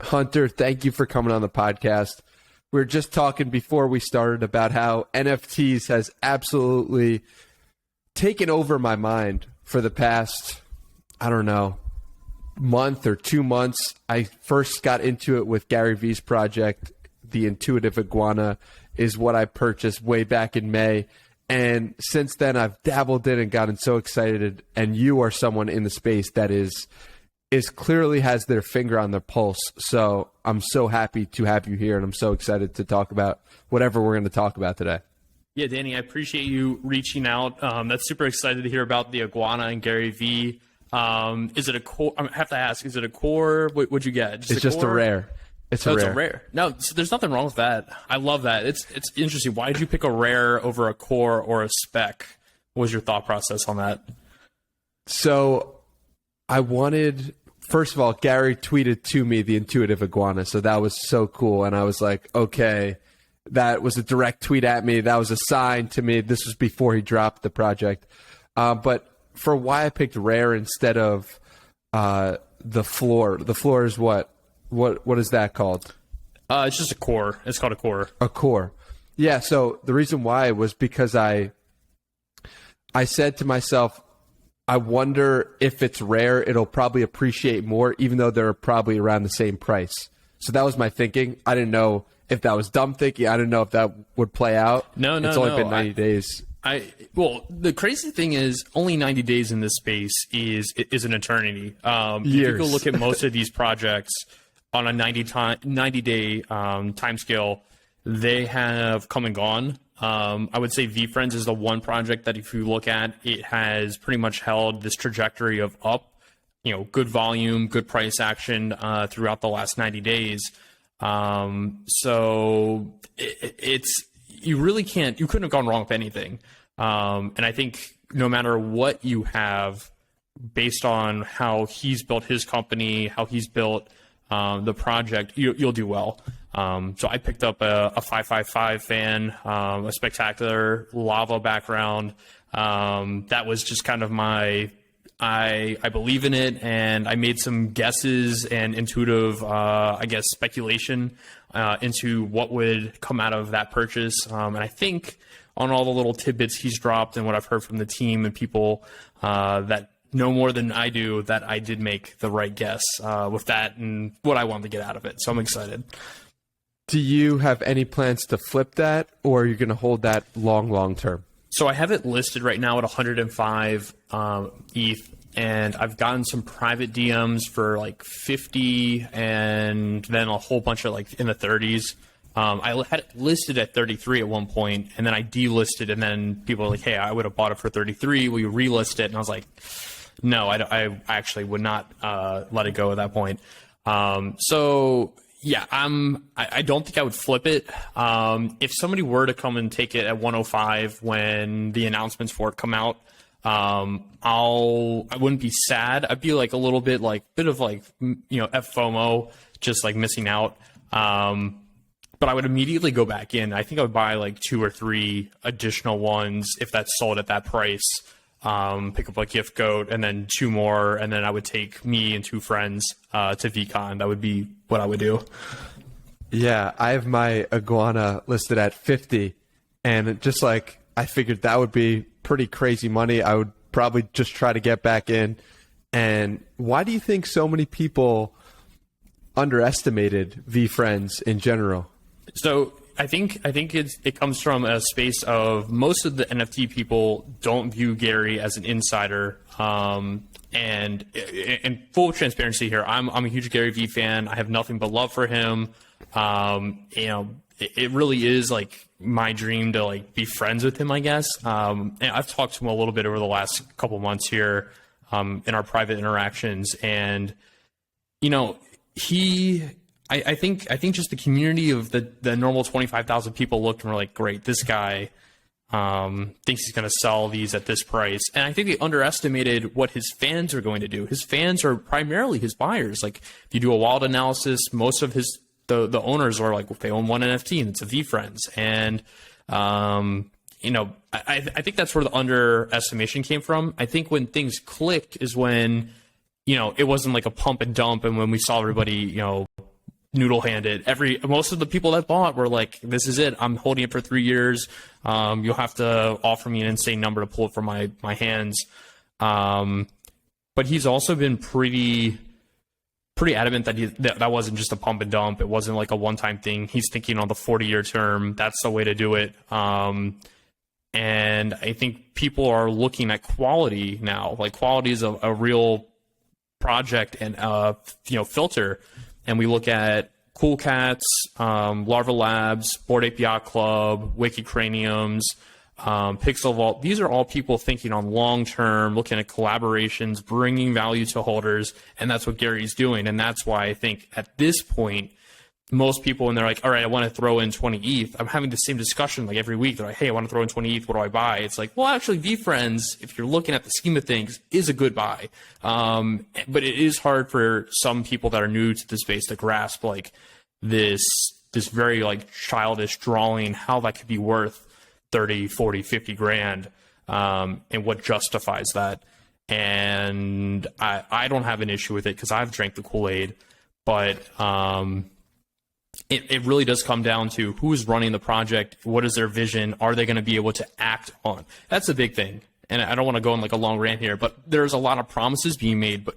Hunter, thank you for coming on the podcast. We were just talking before we started about how NFTs has absolutely taken over my mind for the past, I don't know, month or 2 months. I first got into it with Gary Vee's project. The Intuitive Iguana is what I purchased way back in May. And since then, I've dabbled in and gotten so excited. And you are someone in the space that is clearly has their finger on their pulse. So I'm so happy to have you here, and I'm so excited to talk about whatever we're going to talk about today. Yeah, Danny, I appreciate you reaching out. That's super excited to hear about the Iguana and Gary Vee. Is it a core? I have to ask, is it a core? What'd you get? It's just a rare. It's a rare. No, so there's nothing wrong with that. I love that. It's interesting. Why did you pick a rare over a core or a spec? What was your thought process on that? So I wanted, first of all, Gary tweeted to me the Intuitive Iguana. So that was so cool. And I was like, okay, that was a direct tweet at me. That was a sign to me. This was before he dropped the project. But for why I picked rare instead of the floor. The floor is what? What is that called? It's just a core. It's called a core. A core. Yeah, so the reason why was because I said to myself, I wonder if it's rare, it'll probably appreciate more, even though they're probably around the same price. So that was my thinking. I didn't know if that was dumb thinking. I didn't know if that would play out. No. It's only been 90 days. Well, the crazy thing is only 90 days in this space is an eternity. If you go look at most of these projects on a 90-day time scale, they have come and gone. I would say VeeFriends is the one project that if you look at, it has pretty much held this trajectory of up, good volume, good price action throughout the last 90 days. So you couldn't have gone wrong with anything. And I think no matter what you have, based on how he's built his company, how he's built the project, you'll do well. So I picked up a 555 fan, a spectacular lava background. That was just kind of I believe in it, and I made some guesses and intuitive, speculation into what would come out of that purchase. And I think on all the little tidbits he's dropped and what I've heard from the team and people that know more than I do, that I did make the right guess with that and what I wanted to get out of it. So I'm excited. Do you have any plans to flip that, or are you going to hold that long term? So I have it listed right now at 105 ETH, and I've gotten some private DMs for like 50 and then a whole bunch of like in the 30s. I had it listed at 33 at one point, and then I delisted, and then people were like, hey, I would have bought it for 33. Will you relist it? And I was like, no, I actually would not let it go at that point. So yeah, I don't think I would flip it. If somebody were to come and take it at 105 when the announcements for it come out, I wouldn't be sad. I'd be like a little bit of FOMO, just like missing out. But I would immediately go back in. I think I would buy like 2 or 3 additional ones if that's sold at that price. Pick up a gift goat and then 2 more, and then I would take me and 2 friends to VCon. That would be what I would do. Yeah, I have my iguana listed at 50, and just like I figured that would be pretty crazy money. I would probably just try to get back in. And why do you think so many people underestimated VeeFriends in general? So I think it comes from a space of most of the NFT people don't view Gary as an insider. And in full transparency here, I'm a huge Gary Vee fan. I have nothing but love for him. It really is like my dream to like be friends with him, I guess. And I've talked to him a little bit over the last couple months here in our private interactions, and I think just the community of the normal 25,000 people looked and were like, great, this guy thinks he's going to sell these at this price. And I think they underestimated what his fans are going to do. His fans are primarily his buyers. Like if you do a wild analysis, most of the owners are like, well, they own one NFT and it's a VeeFriends. And, I think that's where the underestimation came from. I think when things clicked is when, it wasn't like a pump and dump. And when we saw everybody, noodle handed. Most of the people that bought were like, this is it. I'm holding it for 3 years. You'll have to offer me an insane number to pull it from my hands. But he's also been pretty adamant that that wasn't just a pump and dump. It wasn't like a one-time thing. He's thinking on the 40-year term. That's the way to do it. And I think people are looking at quality now. Like, quality is a real project and filter. And we look at Cool Cats, Larva Labs, Bored Ape Yacht Club, Wiki Craniums, Pixel Vault. These are all people thinking on long term, looking at collaborations, bringing value to holders, and that's what Gary's doing. And that's why I think at this point, most people, when they're like, all right, I want to throw in 20 ETH, I'm having the same discussion like every week. They're like, hey, I want to throw in 20 ETH. What do I buy? It's like, well, actually, VFriends, if you're looking at the scheme of things, is a good buy. But it is hard for some people that are new to the space to grasp like this very like childish drawing, how that could be worth 30, 40, 50 grand, and what justifies that. And I don't have an issue with it because I've drank the Kool-Aid, but it really does come down to who's running the project, what is their vision, are they going to be able to act on? That's a big thing. And I don't want to go on like a long rant here, but there's a lot of promises being made. But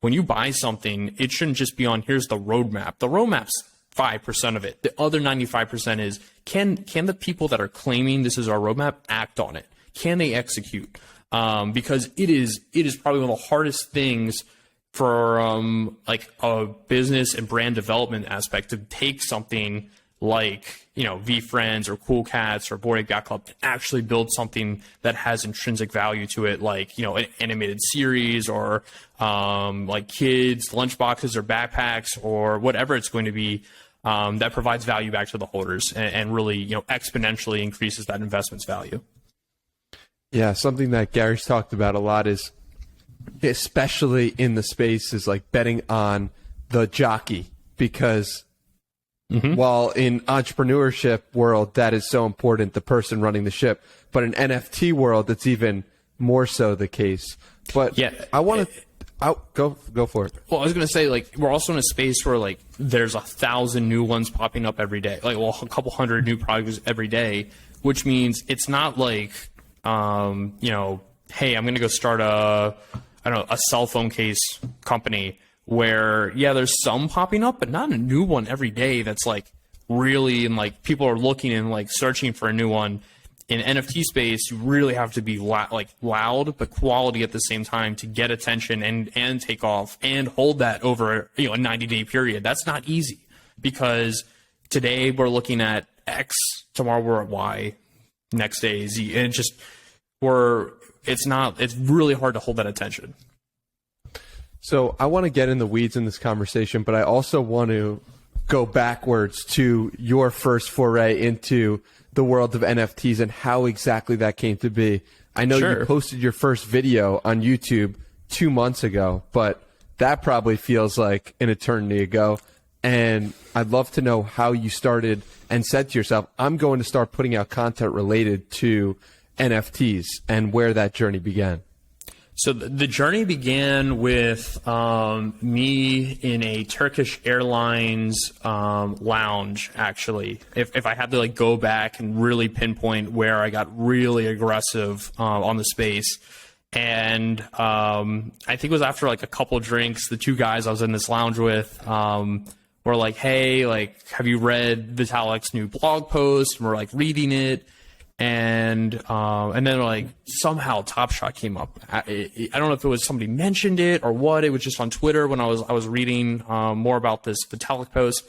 when you buy something, it shouldn't just be on, here's the roadmap. The roadmap's 5% of it. The other 95% is, can the people that are claiming this is our roadmap act on it? Can they execute? Because it is probably one of the hardest things for like a business and brand development aspect to take something like, VFriends or Cool Cats or Bored Ape Yacht Club and actually build something that has intrinsic value to it, like, an animated series or like kids lunchboxes or backpacks or whatever it's going to be, that provides value back to the holders and really, exponentially increases that investment's value. Yeah, something that Gary's talked about a lot is, especially in the space, is like betting on the jockey, because while in entrepreneurship world that is so important, the person running the ship, but in NFT world it's even more so the case. But yeah, I want to go for it. Well, I was going to say, like, we're also in a space where like there's 1,000 new ones popping up every day, like, well, a couple hundred new projects every day, which means it's not like hey, I'm going to go start a cell phone case company where, yeah, there's some popping up, but not a new one every day that's like really, and like people are looking and like searching for a new one. In NFT space, you really have to be loud, but quality at the same time to get attention and take off and hold that over a 90-day period. That's not easy, because today we're looking at X, tomorrow we're at Y, next day is Z, and it's really hard to hold that attention. So I want to get in the weeds in this conversation, but I also want to go backwards to your first foray into the world of NFTs and how exactly that came to be. I know you posted your first video on YouTube 2 months ago, but that probably feels like an eternity ago. And I'd love to know how you started and said to yourself, I'm going to start putting out content related to NFTs, and where that journey began. So the journey began with me in a Turkish Airlines lounge, actually. If I had to like go back and really pinpoint where I got really aggressive on the space. And I think it was after like a couple of drinks, the two guys I was in this lounge with were like, hey, like, have you read Vitalik's new blog post? And we're like reading it. And then like somehow Top Shot came up. I don't know if it was somebody mentioned it or what. It was just on Twitter when I was reading more about this Vitalik post,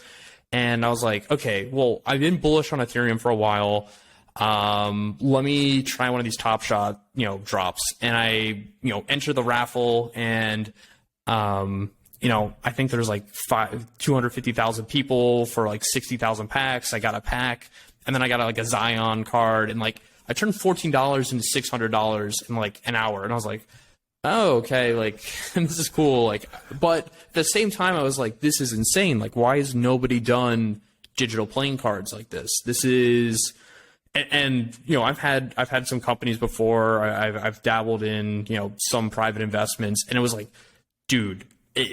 and I was like, okay, well, I've been bullish on Ethereum for a while. Let me try one of these Top Shot drops, and I enter the raffle, and I think there's like 250,000 people for like 60,000 packs. I got a pack. And then I got like a Zion card, and like I turned $14 into $600 in like an hour. And I was like, oh, okay, like this is cool. Like, but at the same time, I was like, this is insane. Like, why has nobody done digital playing cards like this? This is, and I've had some companies before. I've dabbled in some private investments, and it was like, dude,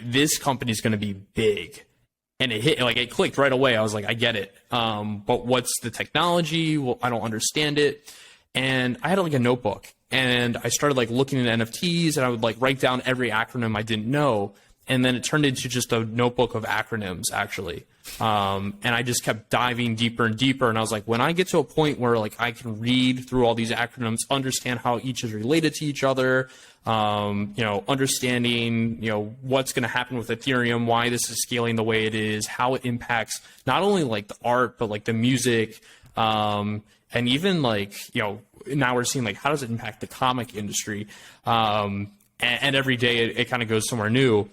this company's going to be big. and it hit, like it clicked right away. I was like, I get it. But what's the technology? Well, I don't understand it. And I had like a notebook, and I started like looking at NFTs, and I would like write down every acronym I didn't know. And then it turned into just a notebook of acronyms, actually. And I just kept diving deeper and deeper. And I was like, when I get to a point where like I can read through all these acronyms, understand how each is related to each other, understanding, what's going to happen with Ethereum, why this is scaling the way it is, how it impacts not only like the art, but like the music, and even like, now we're seeing like, how does it impact the comic industry? And every day it kind of goes somewhere new.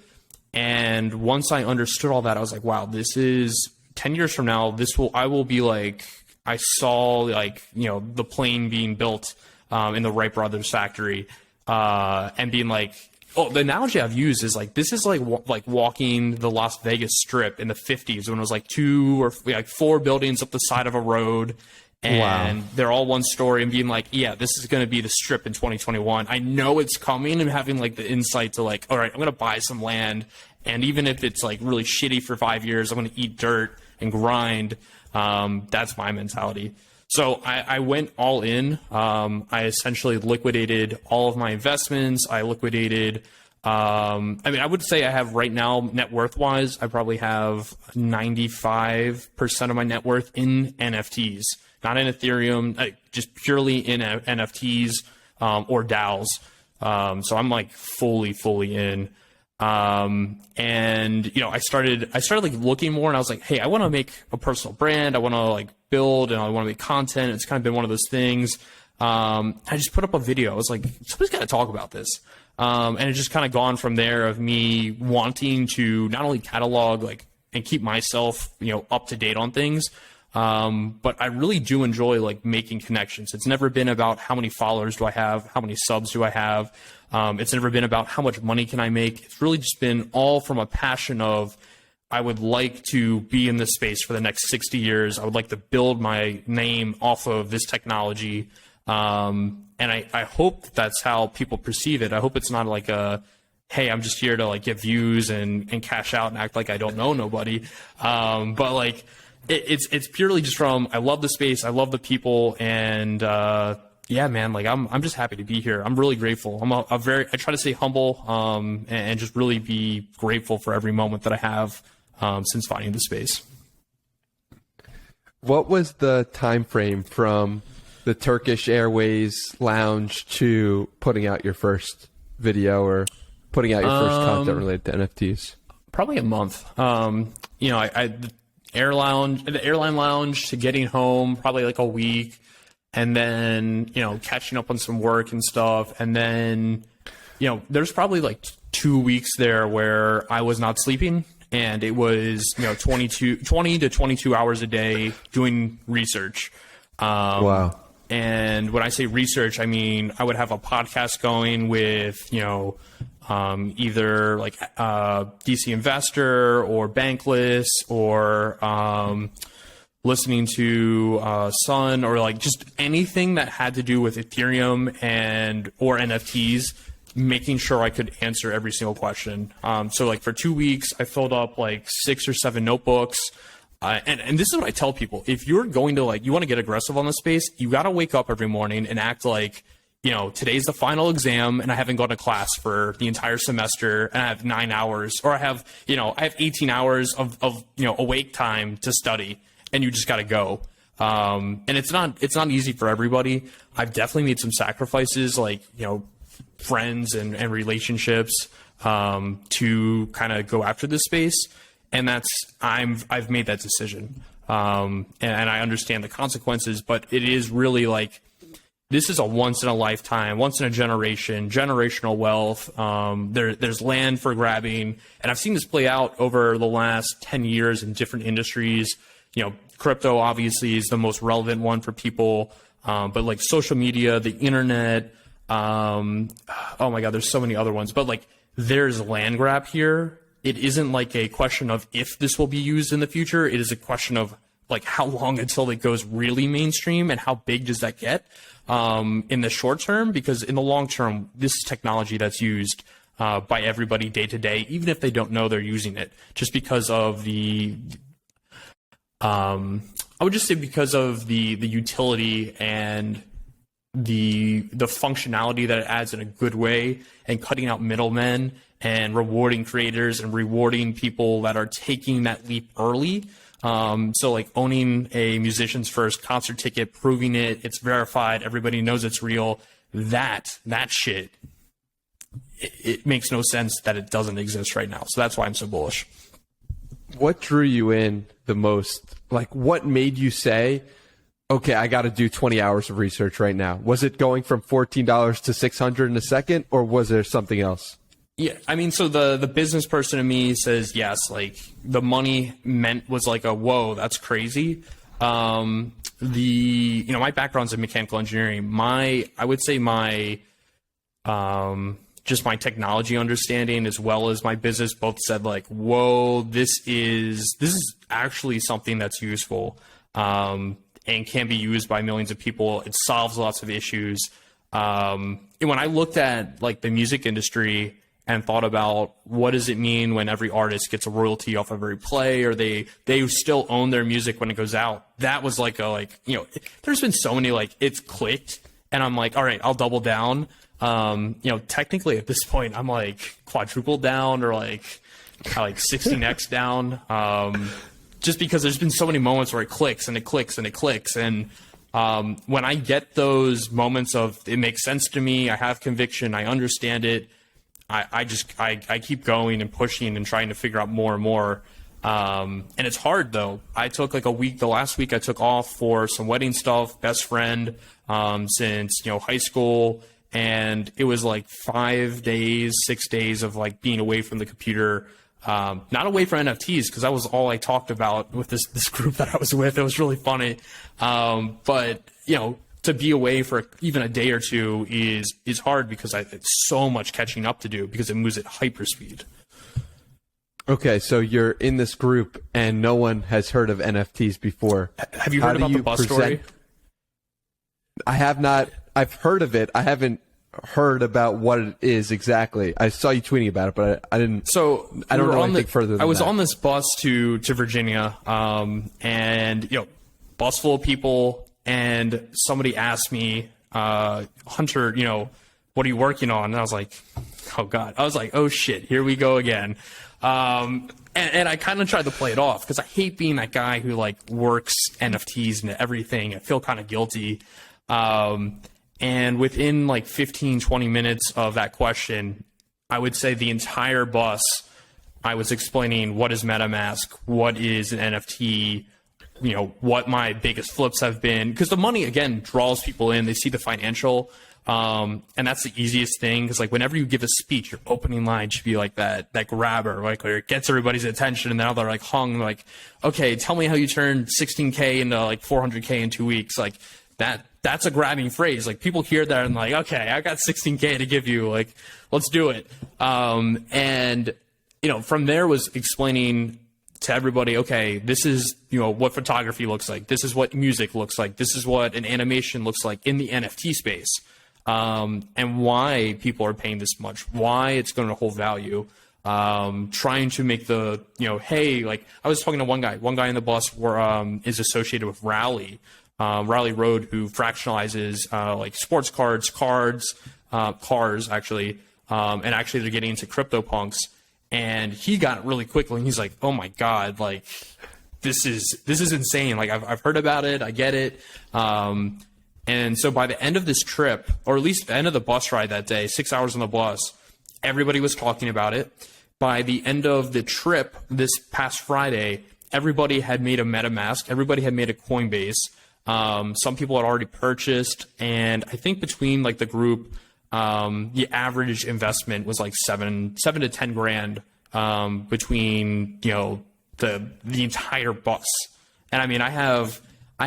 And once I understood all that, I was like, wow, this is 10 years from now, I will be like, I saw like, the plane being built in the Wright Brothers factory, and being like, oh, the analogy I've used is like, this is like walking the Las Vegas Strip in the 50s when it was like 2 or like 4 buildings up the side of a road. And they're all one story, and being like, yeah, this is going to be the Strip in 2021. I know it's coming, and having like the insight to like, all right, I'm going to buy some land. And even if it's like really shitty for 5 years, I'm going to eat dirt and grind. That's my mentality. So I went all in. I essentially liquidated all of my investments. I liquidated, I would say I have right now, net worth wise, I probably have 95% of my net worth in NFTs. Not in Ethereum, just purely in NFTs or DAOs. So I'm like fully in. I started like looking more, and I was like, hey, I want to make a personal brand. I want to like build, and I want to make content. It's kind of been one of those things. I just put up a video. I was like, somebody's got to talk about this. And it's just kind of gone from there of me wanting to not only catalog like and keep myself, up to date on things. But I really do enjoy like making connections. It's never been about how many followers do I have, how many subs do I have. It's never been about how much money can I make. It's really just been all from a passion of, I would like to be in this space for the next 60 years. I would like to build my name off of this technology. And I hope that's how people perceive it. I hope it's not like hey, I'm just here to like get views and cash out and act like I don't know nobody. But like, it's purely just from, I love the space, I love the people, and yeah, man, like I'm just happy to be here. I'm really grateful. I try to stay humble, and just really be grateful for every moment that I have since finding the space. What was the time frame from the Turkish Airways lounge to putting out your first video or putting out your first content related to NFTs? Probably a month. The airline lounge to getting home, probably like a week, and then, catching up on some work and stuff. And then, there's probably like 2 weeks there where I was not sleeping, and it was, 20 to 22 hours a day doing research. Wow. And when I say research, I mean, I would have a podcast going with, either like DC Investor or Bankless or listening to Sun, or like just anything that had to do with Ethereum or NFTs, making sure I could answer every single question. So like for 2 weeks, I filled up like 6 or 7 notebooks. And this is what I tell people: if you're going to you want to get aggressive on the space, you got to wake up every morning and act like, today's the final exam and I haven't gone to class for the entire semester and I have 9 hours, or I have 18 hours of awake time to study, and you just got to go. And it's not easy for everybody. I've definitely made some sacrifices, like, friends and relationships, to kind of go after this space. And I've made that decision. And I understand the consequences, but it is really like, this is a once in a lifetime, once in a generation, generational wealth. There's land for grabbing. And I've seen this play out over the last 10 years in different industries. Crypto obviously is the most relevant one for people. But like social media, the internet, oh my God, there's so many other ones, but like there's land grab here. It isn't like a question of if this will be used in the future. It is a question of like how long until it goes really mainstream, and how big does that get in the short term? Because in the long term, this is technology that's used by everybody day to day, even if they don't know they're using it, just because of I would just say because of the utility and the functionality that it adds in a good way, and cutting out middlemen and rewarding creators and rewarding people that are taking that leap early. So like owning a Musician's First concert ticket, proving it's verified, everybody knows it's real. That shit, it makes no sense that it doesn't exist right now. So that's why I'm so bullish. What drew you in the most? Like, what made you say, okay, I got to do 20 hours of research right now? Was it going from $14 to $600 in a second, or was there something else? Yeah, I mean, so the business person in me says yes. Like, the money was like a whoa, that's crazy. My background's in mechanical engineering. I would say just my technology understanding as well as my business both said like, whoa, this is actually something that's useful and can be used by millions of people. It solves lots of issues. And when I looked at like the music industry and thought about what does it mean when every artist gets a royalty off of every play, or they still own their music when it goes out, that was like there's been so many, like, it's clicked, and I'm like, all right, I'll double down. Technically at this point, I'm like quadruple down, or like 16x down. Just because there's been so many moments where it clicks and it clicks and it clicks. And when I get those moments of it makes sense to me, I have conviction, I understand it, I keep going and pushing and trying to figure out more and more. And it's hard though. I took like the last week I took off for some wedding stuff, best friend, since, high school. And it was like 6 days of like being away from the computer, not away from NFTs, because that was all I talked about with this group that I was with. It was really funny. But to be away for even a day or two is hard, because it's so much catching up to do, because it moves at hyperspeed. Okay, so you're in this group and no one has heard of NFTs before. Have you heard about the bus story? I have not. I've heard of it. I haven't heard about what it is exactly. I saw you tweeting about it, but I didn't. So I don't know anything further than that. I was on this bus to Virginia, and bus full of people, and somebody asked me, Hunter, what are you working on? And I was like, oh God. I was like, oh shit, here we go again. And I kind of tried to play it off, because I hate being that guy who like works NFTs and everything. I feel kind of guilty. And within like 15, 20 minutes of that question, I would say the entire bus, I was explaining what is MetaMask, what is an NFT, what my biggest flips have been. Because the money, again, draws people in. They see the financial. And that's the easiest thing, because like whenever you give a speech, your opening line should be like that grabber, like where it gets everybody's attention, and now they're like hung, like, okay, tell me how you turned 16K into like 400K in 2 weeks. Like that's a grabbing phrase. Like people hear that and like, okay, I got 16K to give you, like, let's do it. And from there was explaining to everybody, okay, this is, what photography looks like. This is what music looks like. This is what an animation looks like in the NFT space. And why people are paying this much, why it's going to hold value, trying to make the, hey, like I was talking to one guy in the bus is associated with Rally Road, who fractionalizes, like sports cars, actually. And actually they're getting into CryptoPunks, and he got it really quickly, and he's like, oh my God, like this is insane. Like I've heard about it. I get it. And so by the end of this trip, or at least the end of the bus ride that day, 6 hours on the bus, everybody was talking about it. By the end of the trip this past Friday, everybody had made a MetaMask. Everybody had made a Coinbase. Some people had already purchased. And I think between like the group, the average investment was like seven to 10 grand, between, the entire bus. And I mean, I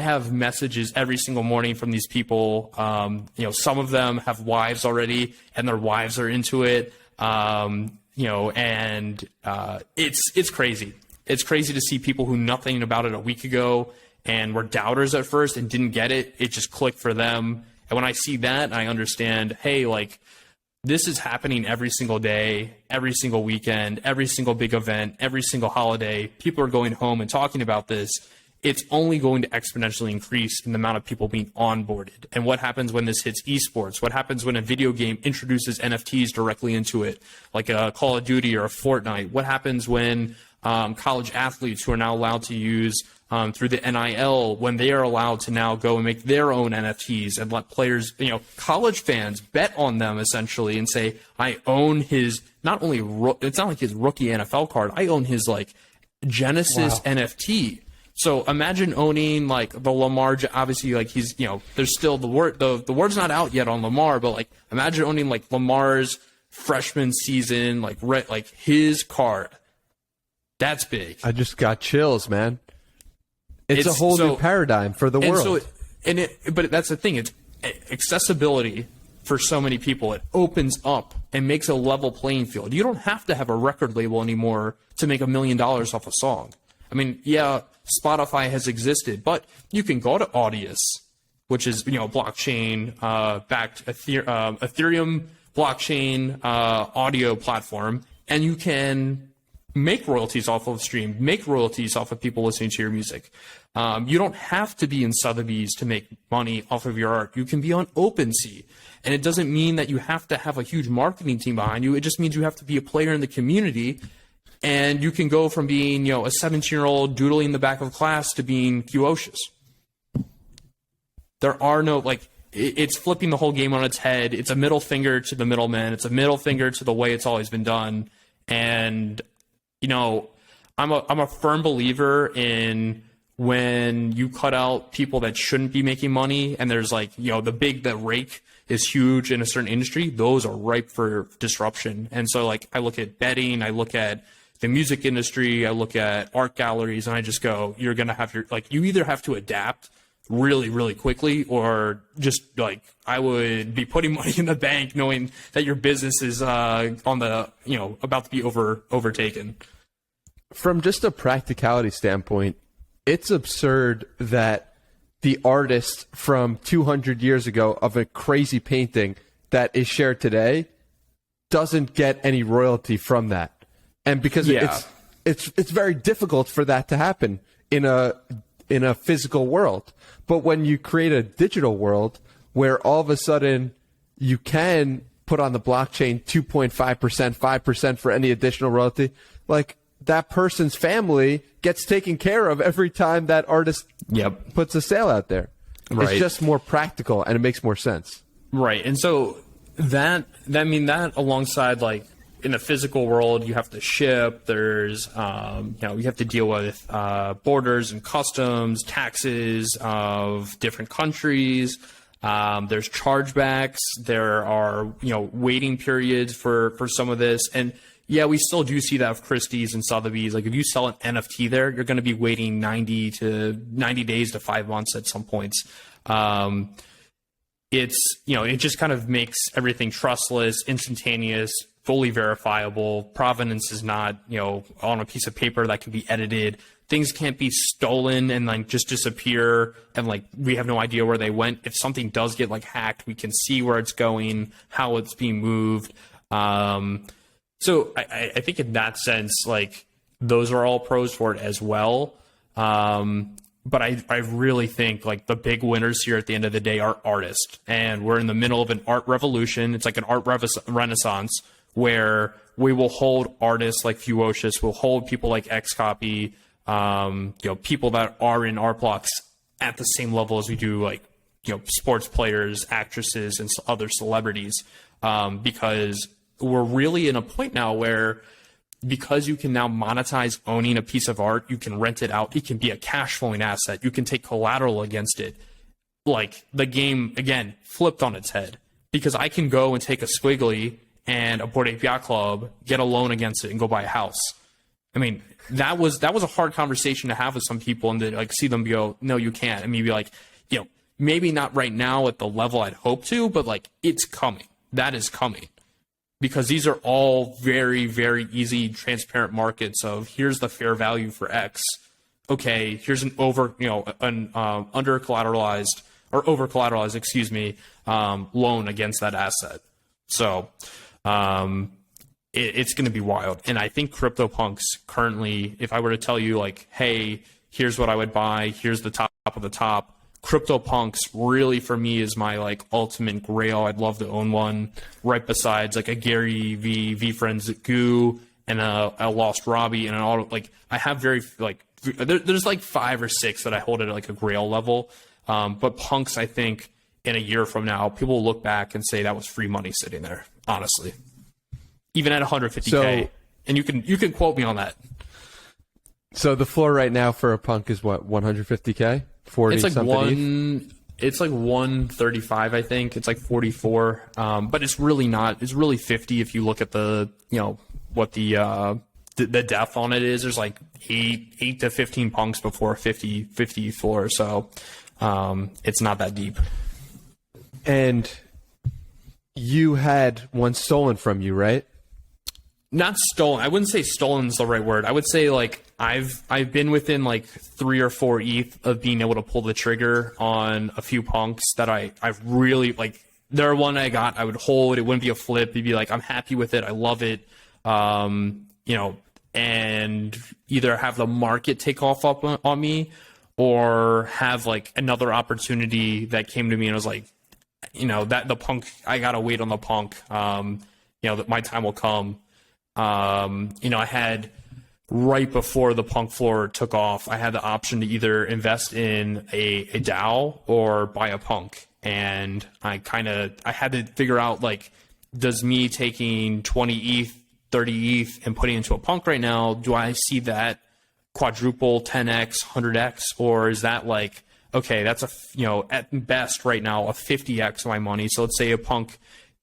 have messages every single morning from these people. Some of them have wives already, and their wives are into it. It's crazy. It's crazy to see people who knew nothing about it a week ago and were doubters at first and didn't get it. It just clicked for them. And when I see that, I understand, hey, like this is happening every single day, every single weekend, every single big event, every single holiday. People are going home and talking about this. It's only going to exponentially increase in the amount of people being onboarded. And what happens when this hits esports? What happens when a video game introduces NFTs directly into it, like a Call of Duty or a Fortnite? What happens when college athletes who are now allowed to use through the NIL, when they are allowed to now go and make their own NFTs and let players, college fans bet on them essentially and say, I own his, not only, it's not like his rookie NFL card, I own his like Genesis NFT. So imagine owning like the Lamar, obviously like he's, there's still the word's not out yet on Lamar, but like imagine owning like Lamar's freshman season, like his card. That's big. I just got chills, man. It's a whole new paradigm for the world. But that's the thing. It's accessibility for so many people. It opens up and makes a level playing field. You don't have to have a record label anymore to make $1 million off a song. I mean, yeah, Spotify has existed, but you can go to Audius, which is, blockchain backed Ethereum blockchain audio platform, and you can make royalties off of stream, make royalties off of people listening to your music. You don't have to be in Sotheby's to make money off of your art. You can be on OpenSea. And it doesn't mean that you have to have a huge marketing team behind you. It just means you have to be a player in the community. And you can go from being, a 17-year-old doodling in the back of class to being Qocious. There are no, it's flipping the whole game on its head. It's a middle finger to the middleman. It's a middle finger to the way it's always been done. And I'm a firm believer in when you cut out people that shouldn't be making money, and there's the rake is huge in a certain industry, those are ripe for disruption. And so I look at betting, I look at the music industry, I look at art galleries, and I just go, you're going to have you either have to adapt really, really quickly, or just I would be putting money in the bank knowing that your business is on the, about to be overtaken. From just a practicality standpoint, it's absurd that the artist from 200 years ago of a crazy painting that is shared today doesn't get any royalty from that. And because it's very difficult for that to happen in a physical world. But when you create a digital world where all of a sudden you can put on the blockchain 2.5%, 5% for any additional royalty, that person's family gets taken care of every time that artist puts a sale out there. Right. It's just more practical and it makes more sense. Right. And so that alongside in the physical world, you have to ship, there's, you have to deal with borders and customs, taxes of different countries. There's chargebacks. There are, waiting periods for some of this. And yeah, we still do see that with Christie's and Sotheby's. If you sell an NFT there, you're going to be waiting 90 days to 5 months at some points. It's, it just kind of makes everything trustless, instantaneous, fully verifiable. Provenance is not, on a piece of paper that can be edited. Things can't be stolen and just disappear and we have no idea where they went. If something does get hacked, we can see where it's going, how it's being moved. So I think in that sense, those are all pros for it as well. But I really think the big winners here at the end of the day are artists. And we're in the middle of an art revolution. It's like an art renaissance where we will hold artists like Qocious, we'll hold people like Xcopy, people that are in art blocks at the same level as we do sports players, actresses, and other celebrities, because we're really in a point now where, because you can now monetize owning a piece of art, you can rent it out, it can be a cash flowing asset, you can take collateral against it. The game, again, flipped on its head, because I can go and take a Squiggly and a Bored Ape Yacht Club, get a loan against it, and go buy a house. I mean, that was a hard conversation to have with some people, and to see them go, no, you can't. And maybe maybe not right now at the level I'd hope to, but it's coming. That is coming. Because these are all very, very easy, transparent markets of, here's the fair value for X. Okay, here's an under collateralized, or over collateralized, loan against that asset. So it's going to be wild. And I think CryptoPunks currently, if I were to tell you like, hey, here's what I would buy, here's the top of the top, CryptoPunks really for me is my like ultimate grail. I'd love to own one right besides like a Gary V-Friends Goo and a Lost Robbie and an auto. Like I have very like there's like 5 or 6 that I hold at like a grail level. But Punks, I think in a year from now, people will look back and say that was free money sitting there. Honestly, even at 150K, and you can quote me on that. So the floor right now for a Punk is what, 150K? 40 it's like something? It's like 135, I think. It's like 44, but it's really not. It's really 50 if you look at the what the depth on it is. There's like 8 to 15 punks before 50 floor, so it's not that deep. And you had one stolen from you, right? Not stolen. I wouldn't say stolen is the right word. I would say like I've been within like 3 or 4 ETH of being able to pull the trigger on a few punks that I've really like. They're one I got. I would hold. It wouldn't be a flip. It'd be like I'm happy with it. I love it. And either have the market take off up on me, or have like another opportunity that came to me and was like, that the punk. I gotta wait on the punk. That my time will come. I had right before the punk floor took off, I had the option to either invest in a DAO or buy a punk. And I had to figure out like, does me taking 20 ETH, 30 ETH and putting into a punk right now, do I see that quadruple 10x, 100x, or is that like, okay, that's at best right now a 50x of my money. So let's say a punk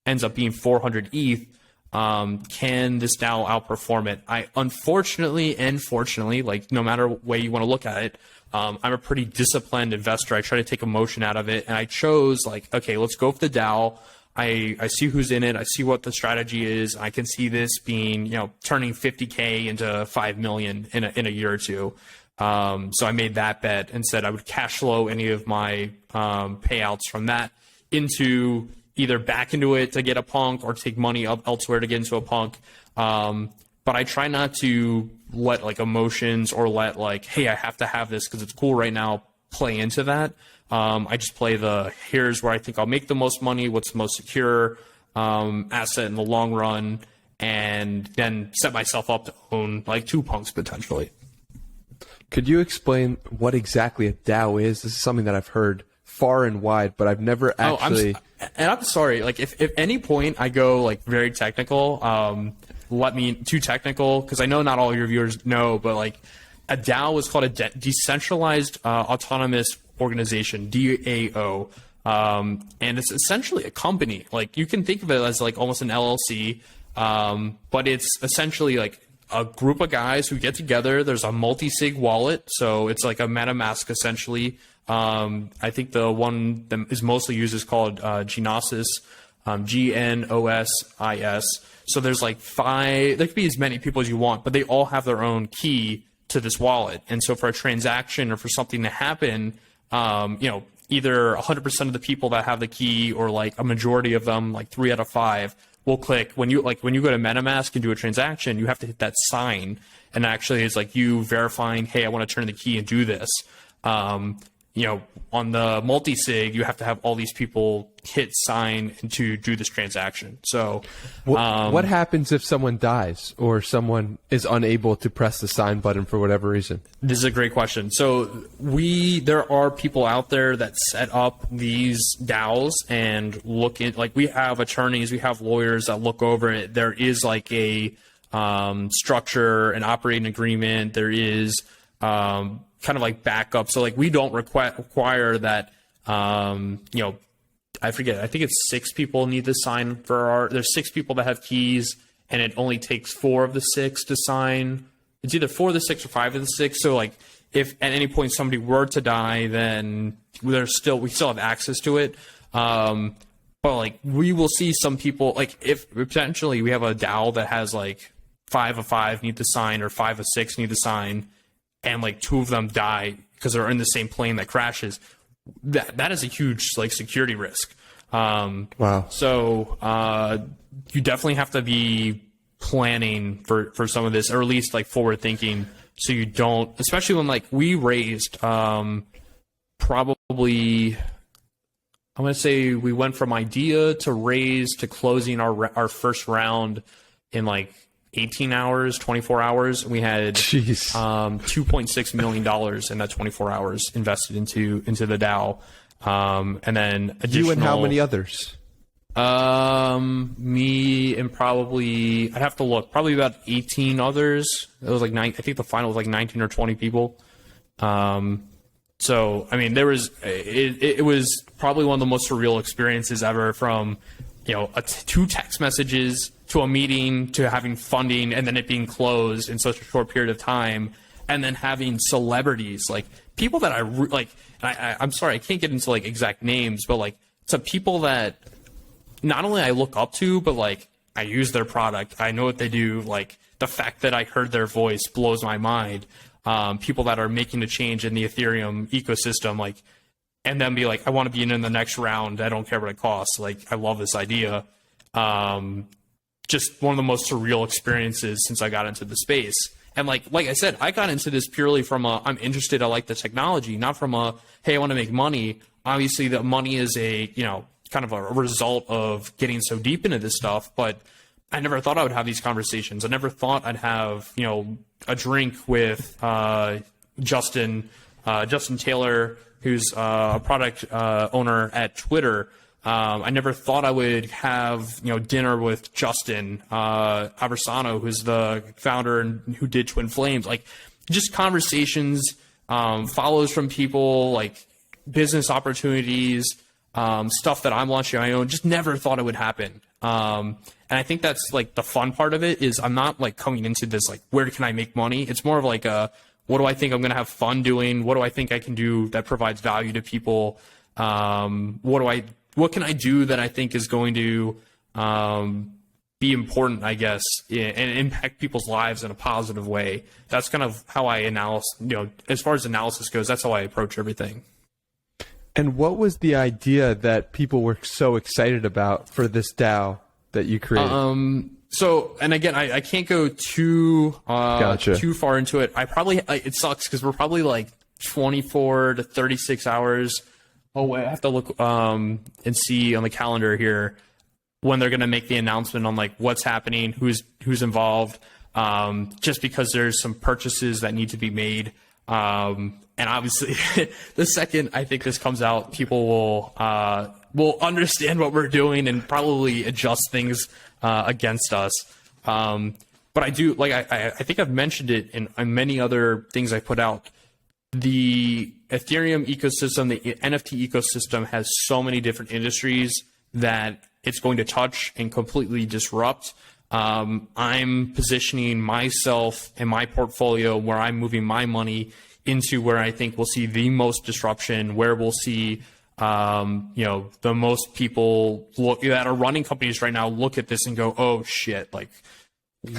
ends up being 400 ETH. Can this DAO outperform it? I unfortunately and fortunately, like no matter way you want to look at it, I'm a pretty disciplined investor. I try to take emotion out of it, and I chose like, okay, let's go for the DAO. I see who's in it. I see what the strategy is. I can see this being, turning 50K into 5 million in a year or two. So I made that bet and said I would cash flow any of my payouts from that into either back into it to get a punk or take money up elsewhere to get into a punk. But I try not to let like emotions or let like, hey, I have to have this because it's cool right now, play into that. I just play here's where I think I'll make the most money, what's the most secure asset in the long run, and then set myself up to own like 2 punks potentially. Could you explain what exactly a DAO is? This is something that I've heard far and wide, but I've never actually... I'm sorry. Like, if any point I go like very technical, let me too technical, because I know not all your viewers know, but like a DAO is called a decentralized autonomous organization, DAO, and it's essentially a company. Like you can think of it as like almost an LLC, but it's essentially like a group of guys who get together. There's a multi-sig wallet, so it's like a MetaMask essentially. I think the one that is mostly used is called Gnosis, GNOSIS. So there's like 5, there could be as many people as you want, but they all have their own key to this wallet. And so for a transaction or for something to happen, either 100% of the people that have the key or like a majority of them, like 3 out of 5, will click. When you go to MetaMask and do a transaction, you have to hit that sign. And actually it's like you verifying, hey, I want to turn the key and do this. On the multi-sig, you have to have all these people hit sign to do this transaction. So what happens if someone dies or someone is unable to press the sign button for whatever reason? This is a great question. So there are people out there that set up these DAOs and look in, like we have attorneys, we have lawyers that look over it. There is like a structure, an operating agreement. There is kind of like backup. So like we don't require that, I forget, I think it's 6 people need to sign for there's 6 people that have keys, and it only takes 4 of the 6 to sign. It's either 4 of the 6 or 5 of the 6. So like if at any point somebody were to die, then we still have access to it. But like we will see some people, like if potentially we have a DAO that has like 5 of 5 need to sign or 5 of 6 need to sign, and like 2 of them die because they're in the same plane that crashes, that is a huge like security risk. Wow. So you definitely have to be planning for some of this, or at least like forward thinking, so you don't, especially when like we raised probably, I'm going to say we went from idea to raise to closing our first round in like 18 hours, 24 hours. We had $2.6 million in that 24 hours invested into the DAO. And then additional, you and how many others? Me and probably, I'd have to look, probably about 18 others. It was like I think the final was like 19 or 20 people. So, I mean, it was probably one of the most surreal experiences ever, from, you know, two text messages to a meeting to having funding and then it being closed in such a short period of time. And then having celebrities, like people that I'm sorry, I can't get into like exact names, but like to people that not only I look up to, but like I use their product, I know what they do. Like the fact that I heard their voice blows my mind. People that are making a change in the Ethereum ecosystem, like, and then be like, I want to be in the next round. I don't care what it costs. Like, I love this idea. Just one of the most surreal experiences since I got into the space. And like I said, I got into this purely from I'm interested. I like the technology, not from hey, I want to make money. Obviously, the money is kind of a result of getting so deep into this stuff. But I never thought I would have these conversations. I never thought I'd have, a drink with Justin Taylor, who's a product owner at Twitter. I never thought I would have, dinner with Justin Aversano, who's the founder and who did Twin Flames. Like, just conversations, follows from people, like business opportunities, stuff that I'm launching on my own. Just never thought it would happen. And I think that's like the fun part of it, is I'm not like coming into this like, where can I make money? It's more of like what do I think I'm going to have fun doing? What do I think I can do that provides value to people? What can I do that I think is going to be important, I guess, and impact people's lives in a positive way? That's kind of how I as far as analysis goes, that's how I approach everything. And what was the idea that people were so excited about for this DAO that you created? So, and again, I can't go too far into it. It sucks because we're probably like 24 to 36 hours. Oh, wait, I have to look and see on the calendar here when they're going to make the announcement on like what's happening, who's involved. Just because there's some purchases that need to be made. And obviously, the second I think this comes out, people will understand what we're doing and probably adjust things against us. But I do, like, I think I've mentioned it in many other things I put out. The Ethereum ecosystem, the NFT ecosystem, has so many different industries that it's going to touch and completely disrupt. I'm positioning myself and my portfolio where I'm moving my money into where I think we'll see the most disruption, where we'll see, the most people that are running companies right now look at this and go, oh shit, like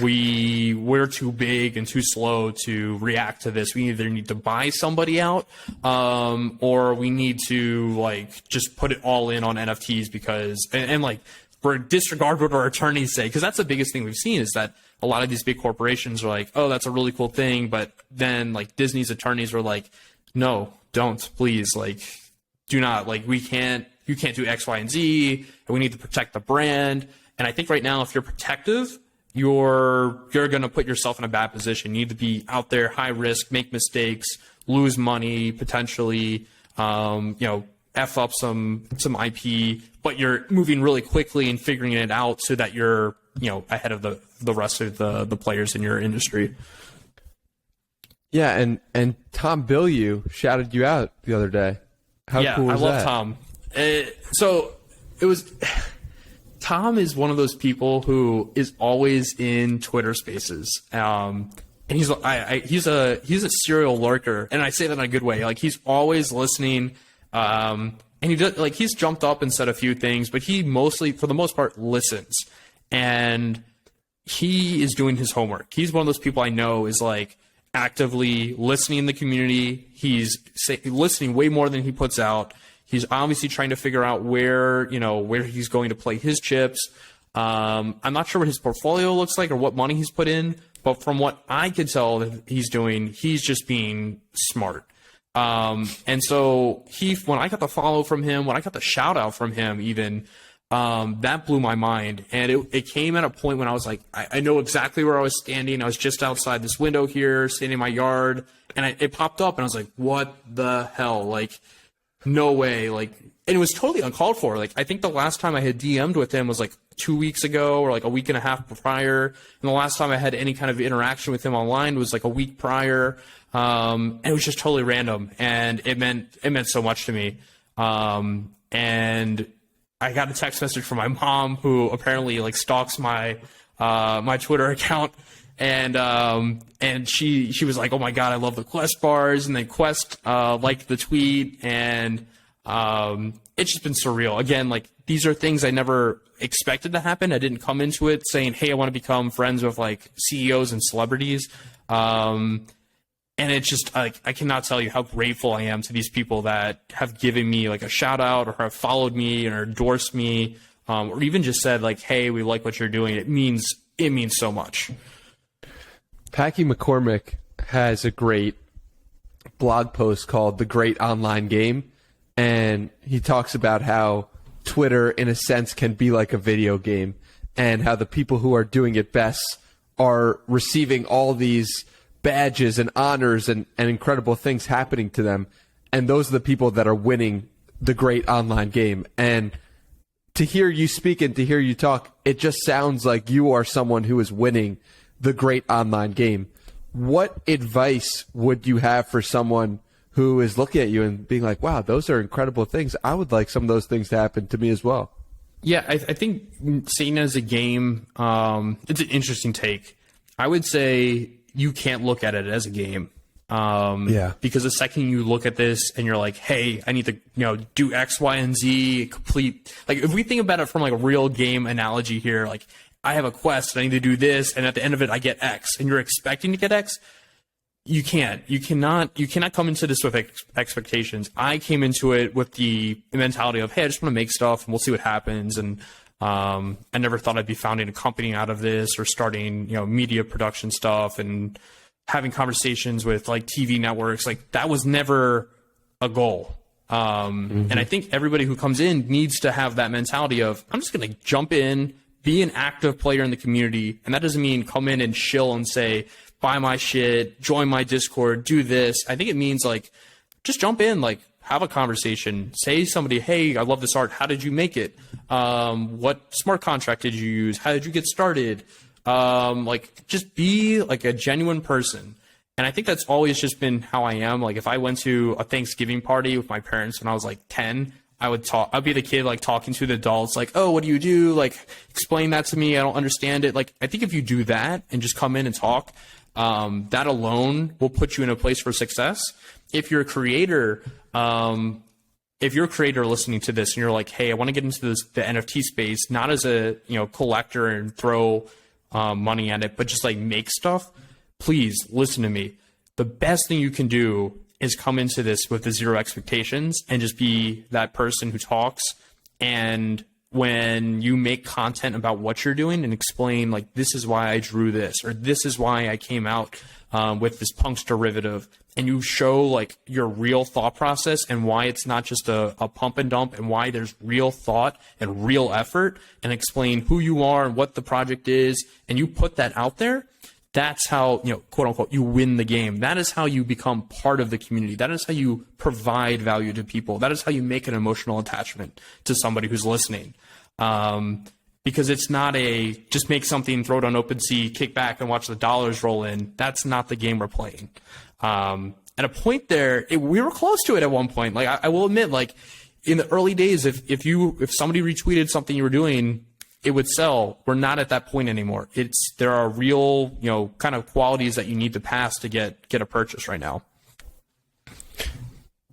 we're too big and too slow to react to this. We either need to buy somebody out, or we need to like just put it all in on NFTs because, and like, we're disregard what our attorneys say, because that's the biggest thing we've seen, is that a lot of these big corporations are like, oh, that's a really cool thing, but then like Disney's attorneys were like, no, don't, please, like, do not, like, you can't do X, Y, and Z, and we need to protect the brand. And I think right now, if you're protective, you're going to put yourself in a bad position. You need to be out there, high risk, make mistakes, lose money, potentially, F up some IP, but you're moving really quickly and figuring it out so that you're, ahead of the rest of the players in your industry. Yeah, and Tom Bilyeu shouted you out the other day. How cool was that? I love Tom. So it was, Tom is one of those people who is always in Twitter Spaces. And he's a serial lurker, and I say that in a good way. Like, he's always listening. And he does, like, he's jumped up and said a few things, but he mostly, for the most part, listens. And he is doing his homework. He's one of those people I know is like actively listening in the community. He's listening way more than he puts out. He's obviously trying to figure out where he's going to play his chips. I'm not sure what his portfolio looks like or what money he's put in, but from what I could tell that he's doing, he's just being smart. And so when I got the follow from him, when I got the shout out from him, even, that blew my mind. And it came at a point when I was like, I know exactly where I was standing. I was just outside this window here, standing in my yard, and it popped up, and I was like, what the hell? Like, no way. Like, and it was totally uncalled for. Like, I think the last time I had DM'd with him was like 2 weeks ago or like a week and a half prior. And the last time I had any kind of interaction with him online was like a week prior. And it was just totally random, and it meant so much to me. And I got a text message from my mom, who apparently like stalks my Twitter account, and she was like, "Oh my God, I love the Quest bars," and then Quest liked the tweet, and it's just been surreal. Again, like, these are things I never expected to happen. I didn't come into it saying, "Hey, I want to become friends with like CEOs and celebrities." And it's just like, I cannot tell you how grateful I am to these people that have given me like a shout out, or have followed me or endorsed me, or even just said like, "Hey, we like what you're doing." It means so much. Packy McCormick has a great blog post called "The Great Online Game," and he talks about how Twitter, in a sense, can be like a video game, and how the people who are doing it best are receiving all these badges and honors and incredible things happening to them, and those are the people that are winning the great online game. And to hear you speak and to hear you talk, it just sounds like you are someone who is winning the great online game. What advice would you have for someone who is looking at you and being like, "Wow, those are incredible things. I would like some of those things to happen to me as well"? Yeah, I think seeing it as a game, it's an interesting take. I would say you can't look at it as a game. Because the second you look at this and you're like, "Hey, I need to, do X, Y, and Z, complete," like, if we think about it from like a real game analogy here, like, I have a quest, I need to do this, and at the end of it, I get X, and you're expecting to get X. You cannot come into this with expectations. I came into it with the mentality of, "Hey, I just want to make stuff, and we'll see what happens." And I never thought I'd be founding a company out of this, or starting, media production stuff and having conversations with like TV networks. Like, that was never a goal. And I think everybody who comes in needs to have that mentality of, "I'm just going to jump in, be an active player in the community." And that doesn't mean come in and shill and say, "Buy my shit, join my Discord, do this." I think it means like, just jump in, like, have a conversation, say to somebody, "Hey, I love this art. How did you make it? What smart contract did you use? How did you get started?" Like, just be like a genuine person. And I think that's always just been how I am. Like, if I went to a Thanksgiving party with my parents when I was like 10, I'd be the kid like talking to the adults, like, "Oh, what do you do? Like, explain that to me. I don't understand it." Like, I think if you do that and just come in and talk, that alone will put you in a place for success. If you're a creator, listening to this and you're like, "Hey, I want to get into the NFT space, not as a collector and throw money at it, but just like make stuff," please listen to me. The best thing you can do is come into this with the zero expectations and just be that person who talks. And when you make content about what you're doing and explain, like, "This is why I drew this," or "This is why I came out with this punks derivative," and you show like your real thought process and why it's not just a pump and dump, and why there's real thought and real effort, and explain who you are and what the project is, and you put that out there, that's how, quote unquote, you win the game. That is how you become part of the community. That is how you provide value to people. That is how you make an emotional attachment to somebody who's listening. Because it's not just make something, throw it on OpenSea, kick back and watch the dollars roll in. That's not the game we're playing. At a point there, we were close to it at one point. Like, I will admit, like, in the early days, if somebody retweeted something you were doing, it would sell. We're not at that point anymore. There are real, kind of qualities that you need to pass to get a purchase right now.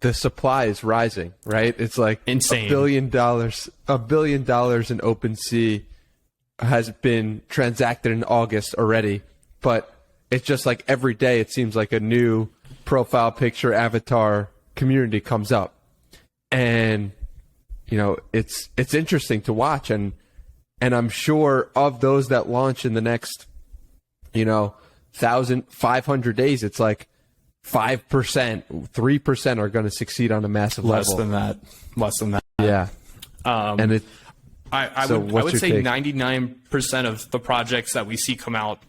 The supply is rising, right? It's like insane. $1 billion in OpenSea has been transacted in August already, but it's just like every day it seems like a new profile picture avatar community comes up. And, it's interesting to watch. And I'm sure of those that launch in the next, 1,500 days, it's like 5%, 3% are going to succeed on a massive Less level. Less than that. Yeah. And I would say 99% of the projects that we see come out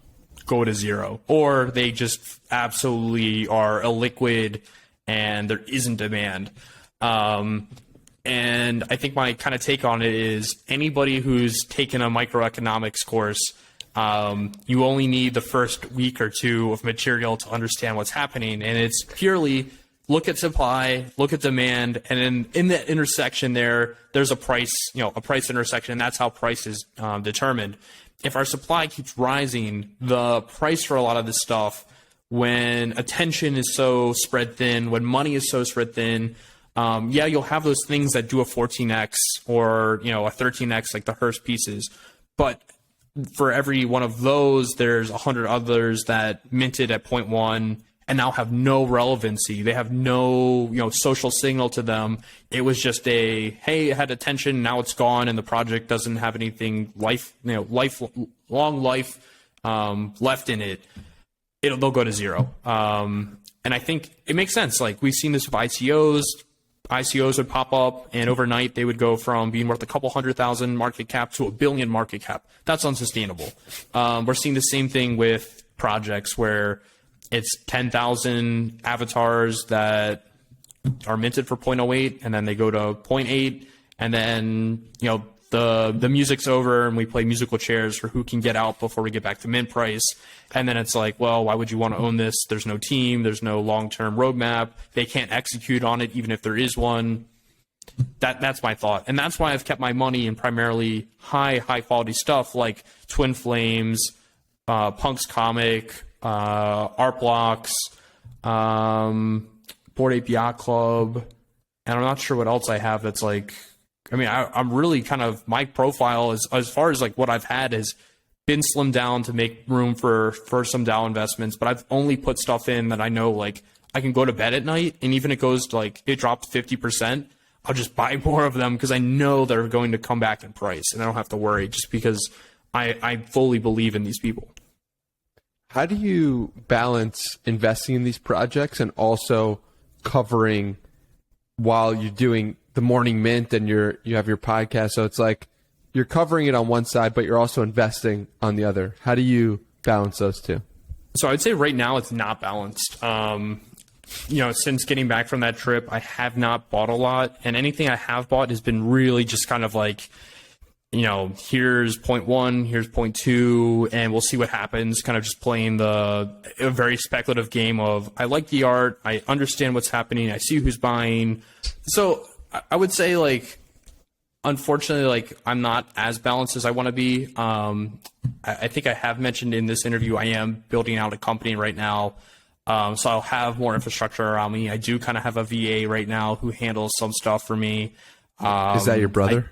go to zero, or they just absolutely are illiquid and there isn't demand. And I think my kind of take on it is anybody who's taken a microeconomics course, you only need the first week or two of material to understand what's happening. And it's purely look at supply, look at demand, and in that intersection there's a price, a price intersection, and that's how price is determined. If our supply keeps rising, the price for a lot of this stuff, when attention is so spread thin, when money is so spread thin, you'll have those things that do a 14x or, a 13x, like the Hearst pieces. But for every one of those, there's 100 others that minted at 0.1 and now have no relevancy. They have no, social signal to them. It was just hey, it had attention, now it's gone, and the project doesn't have anything long life left in it. They'll go to zero. And I think it makes sense. Like, we've seen this with ICOs. ICOs would pop up, and overnight they would go from being worth a couple 100,000 market cap to $1 billion market cap. That's unsustainable. We're seeing the same thing with projects where it's 10,000 avatars that are minted for 0.08, and then they go to 0.8, and then the music's over, and we play musical chairs for who can get out before we get back to mint price. And then it's like, well, why would you want to own this? There's no team, there's no long-term roadmap. They can't execute on it, even if there is one. That's my thought, and that's why I've kept my money in primarily high quality stuff like Twin Flames, Punk's Comic, Art Blocks, Bored Ape Yacht Club, and I'm not sure what else I have that's like. I mean, I'm really kind of, my profile is, as far as like what I've had, has been slimmed down to make room for some DAO investments, but I've only put stuff in that I know, like, I can go to bed at night, and even if it goes to, like, it dropped 50%, I'll just buy more of them because I know they're going to come back in price, and I don't have to worry, just because I fully believe in these people. How do you balance investing in these projects and also covering while you're doing the morning mint and you have your podcast? So it's like you're covering it on one side, but you're also investing on the other. How do you balance those two? So I'd say right now it's not balanced. Since getting back from that trip, I have not bought a lot, and anything I have bought has been really just kind of like, here's 0.1, here's 0.2, and we'll see what happens. Kind of just playing a very speculative game of, I like the art, I understand what's happening, I see who's buying. So I would say, like, unfortunately, like, I'm not as balanced as I want to be. I think I have mentioned in this interview, I am building out a company right now. So I'll have more infrastructure around me. I do kind of have a VA right now who handles some stuff for me. Is that your brother?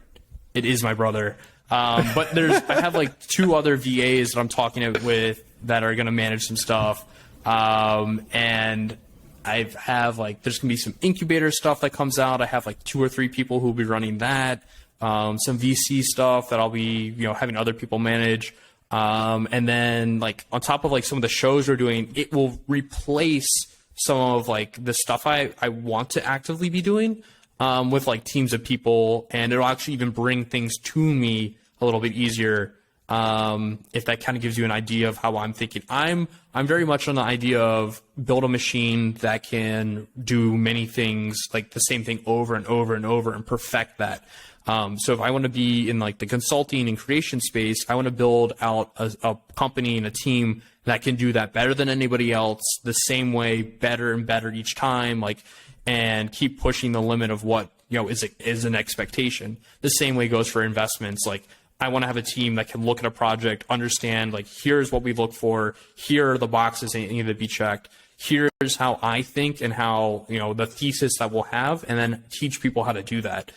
It is my brother. But I have like 2 other VAs that I'm talking with that are going to manage some stuff. And I have, like, there's going to be some incubator stuff that comes out. I have like 2 or 3 people who will be running that. Some VC stuff that I'll be, having other people manage. And then, like, on top of, like, some of the shows we're doing, it will replace some of, like, the stuff I want to actively be doing, with, like, teams of people, and it'll actually even bring things to me a little bit easier. If that kind of gives you an idea of how I'm thinking. I'm very much on the idea of build a machine that can do many things, like the same thing over and over and over, and perfect that. So if I want to be in, like, the consulting and creation space, I want to build out a company and a team that can do that better than anybody else, the same way, better and better each time, like, and keep pushing the limit of what, is an expectation. The same way goes for investments. Like, I want to have a team that can look at a project, understand, like, here's what we look for, here are the boxes that need to be checked, here's how I think and how, the thesis that we'll have, and then teach people how to do that.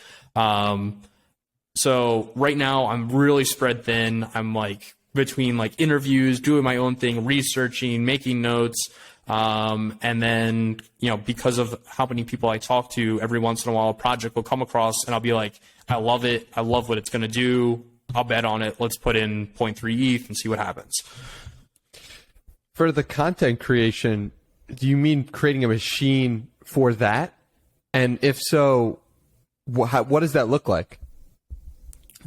So right now I'm really spread thin. I'm, like, between, like, interviews, doing my own thing, researching, making notes, And then, because of how many people I talk to, every once in a while, a project will come across and I'll be like, I love it. I love what it's going to do. I'll bet on it. Let's put in 0.3 ETH and see what happens. For the content creation, do you mean creating a machine for that? And if so, what does that look like?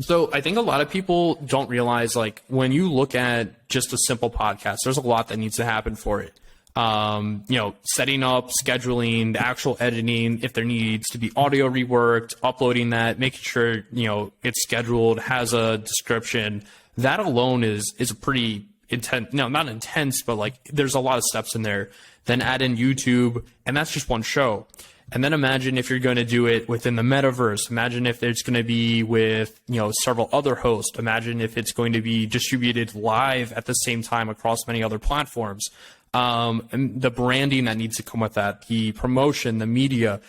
So I think a lot of people don't realize, like, when you look at just a simple podcast, there's a lot that needs to happen for it. Setting up, scheduling, the actual editing, if there needs to be audio reworked, uploading that, making sure, it's scheduled, has a description. That alone is a pretty intense, no, not intense, but like there's a lot of steps in there. Then add in YouTube, and that's just one show. And then imagine if you're going to do it within the metaverse. Imagine if it's going to be with, several other hosts. Imagine if it's going to be distributed live at the same time across many other platforms. And the branding that needs to come with that, the promotion, the media.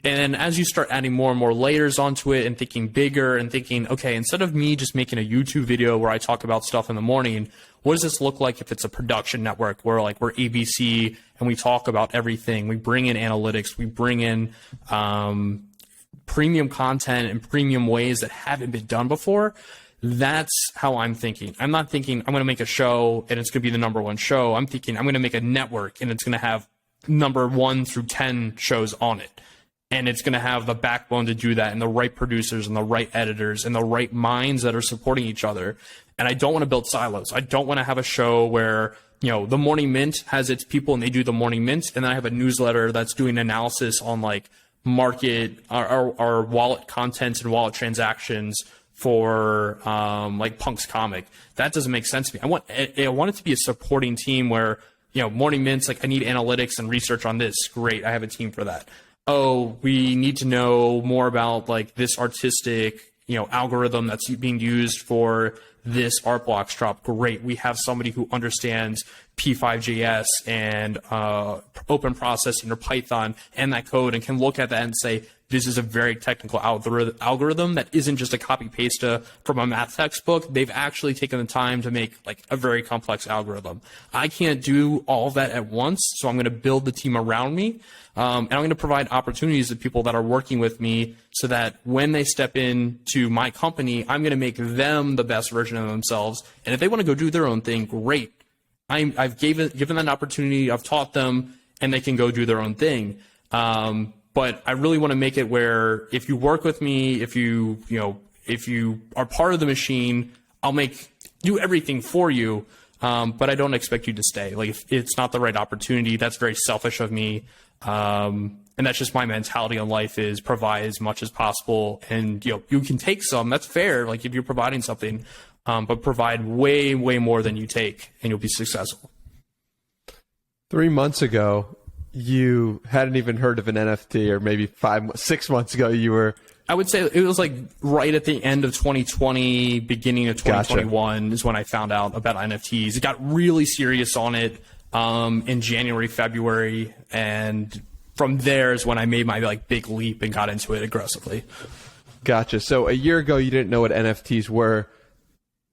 And as you start adding more and more layers onto it and thinking bigger and thinking, okay, instead of me just making a YouTube video where I talk about stuff in the morning, what does this look like if it's a production network where like we're ABC and we talk about everything? We bring in analytics, we bring in premium content and premium ways that haven't been done before. That's how I'm thinking. I'm not thinking I'm going to make a show and it's going to be the number one show. I'm thinking I'm going to make a network and it's going to have number 1 through 10 shows on it. And it's going to have the backbone to do that, and the right producers and the right editors and the right minds that are supporting each other. And I don't want to build silos. I don't want to have a show where, the Morning Mint has its people and they do the Morning Mint. And then I have a newsletter that's doing analysis on like market, our wallet content and wallet transactions for like Punk's comic. That doesn't make sense to me. I want it to be a supporting team where, Morning Mint's like, I need analytics and research on this. Great. I have a team for that. Oh, we need to know more about like this artistic, algorithm that's being used for this art blocks drop. Great. We have somebody who understands P5JS and open processing or Python and that code and can look at that and say, this is a very technical algorithm that isn't just a copy paste from a math textbook. They've actually taken the time to make like a very complex algorithm. I can't do all of that at once, so I'm going to build the team around me, and I'm going to provide opportunities to people that are working with me so that when they step into my company, I'm going to make them the best version of themselves. And if they want to go do their own thing, great. I've given them an opportunity. I've taught them, and they can go do their own thing. But I really want to make it where if you work with me, if you are part of the machine, I'll do everything for you. But I don't expect you to stay. Like if it's not the right opportunity, that's very selfish of me. And that's just my mentality on life is provide as much as possible. And, you can take some, that's fair. Like if you're providing something, but provide way, way more than you take and you'll be successful. 3 months ago, you hadn't even heard of an NFT, or maybe 6 months ago you were... I would say it was like right at the end of 2020, beginning of 2021 is when I found out about NFTs. It got really serious on it in January, February, and from there is when I made my like big leap and got into it aggressively. Gotcha. So a year ago you didn't know what NFTs were.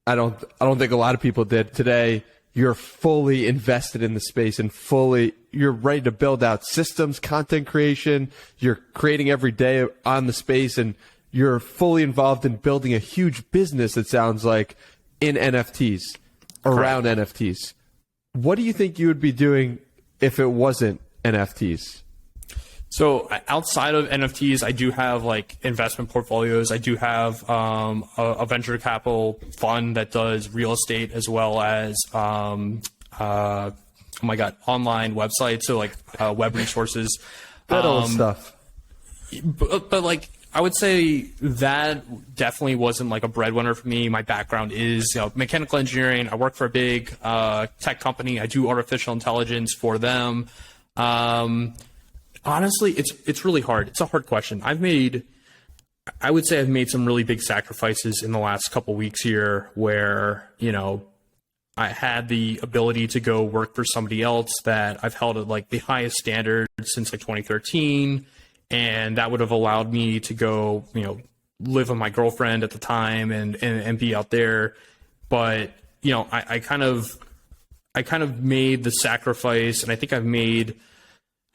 I don't think a lot of people did. Today you're fully invested in the space and you're ready to build out systems, content creation. You're creating every day on the space, and you're fully involved in building a huge business, it sounds like, in NFTs, around NFTs. What do you think you would be doing if it wasn't NFTs? So outside of NFTs, I do have like investment portfolios. I do have a venture capital fund that does real estate as well as online websites. So like web resources, that old stuff. But like I would say that definitely wasn't like a breadwinner for me. My background is mechanical engineering. I work for a big tech company. I do artificial intelligence for them. Honestly, it's really hard. It's a hard question. I would say I've made some really big sacrifices in the last couple weeks here where, I had the ability to go work for somebody else that I've held at like the highest standard since like 2013. And that would have allowed me to go, live with my girlfriend at the time and be out there. But, I kind of kind of made the sacrifice, and I think I've made